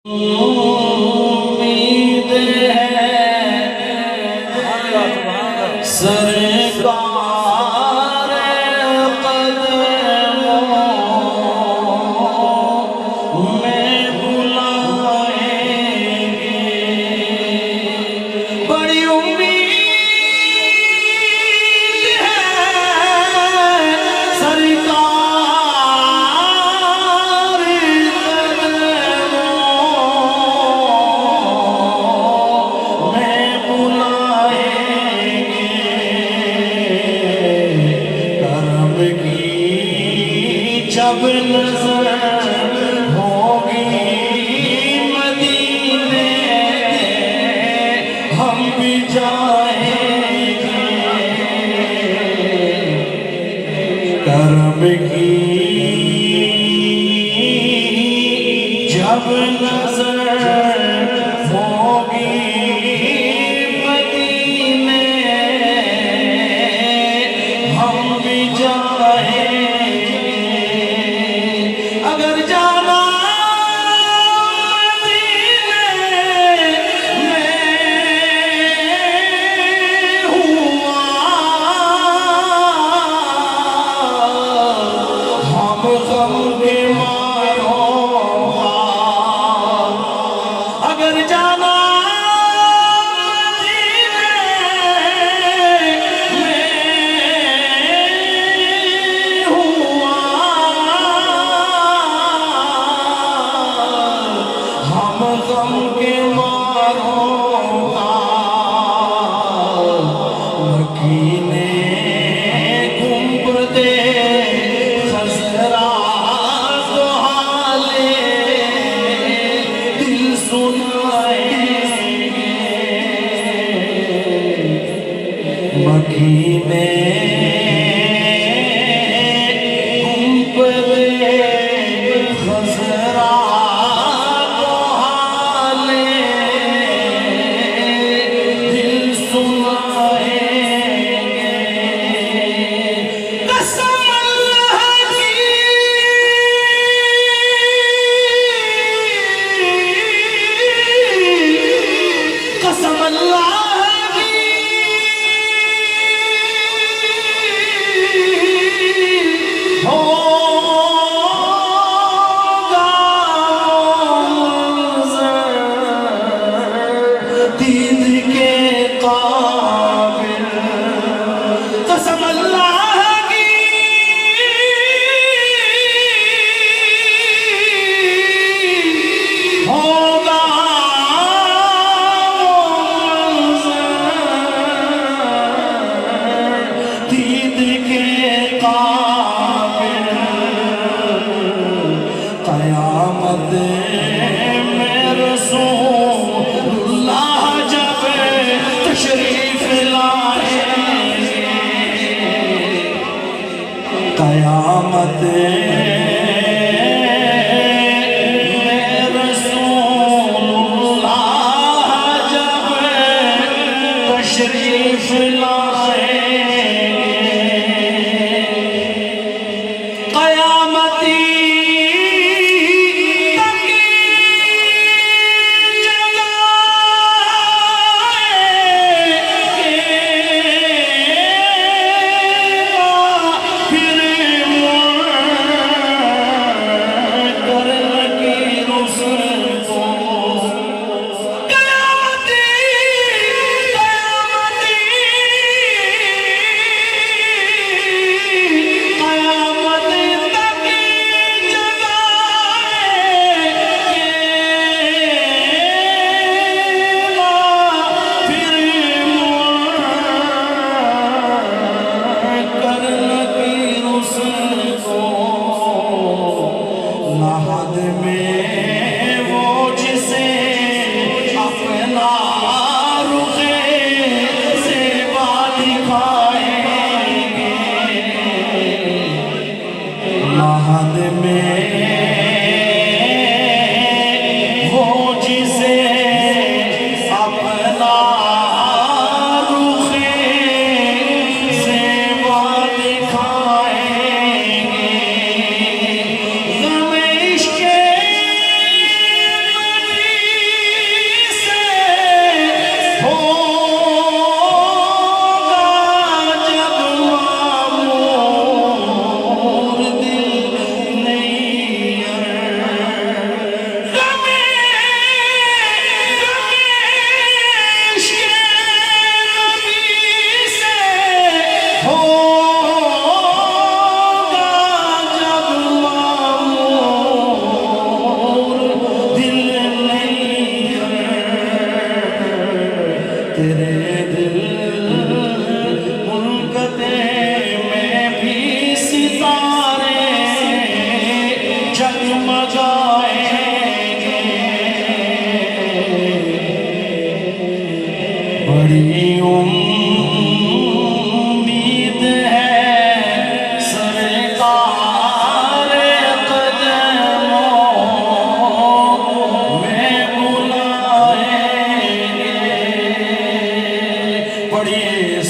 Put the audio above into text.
उम्मीद है सरकार कदमों में बुलाएंगे। बड़ी उम्मीद है सरकार जब नजर होगी मदीने हम भी जाएंगे। करम की जब नजर होगी मदीने हम भी जाएंगे। अगर जाना मदीने में हुआ हम गम के मारों। अगर जाना गम के मारों मकीने गुंबदे खजरा तो हाले दिल सुनाएंगे। मकीने गुंबदे खजरा कसम अल्लाह की होगा दीद के काबिल। कसम अल्लाह की होगा दीद के काबिल। क़यामत में रसूलुल्लाह जब तशरीफ लाएंगे। क़यामत में रसूलुल्लाह जब तशरीफ बड़ी उम्मीद है सरकार कदमों में बुलाएंगे। पढ़िए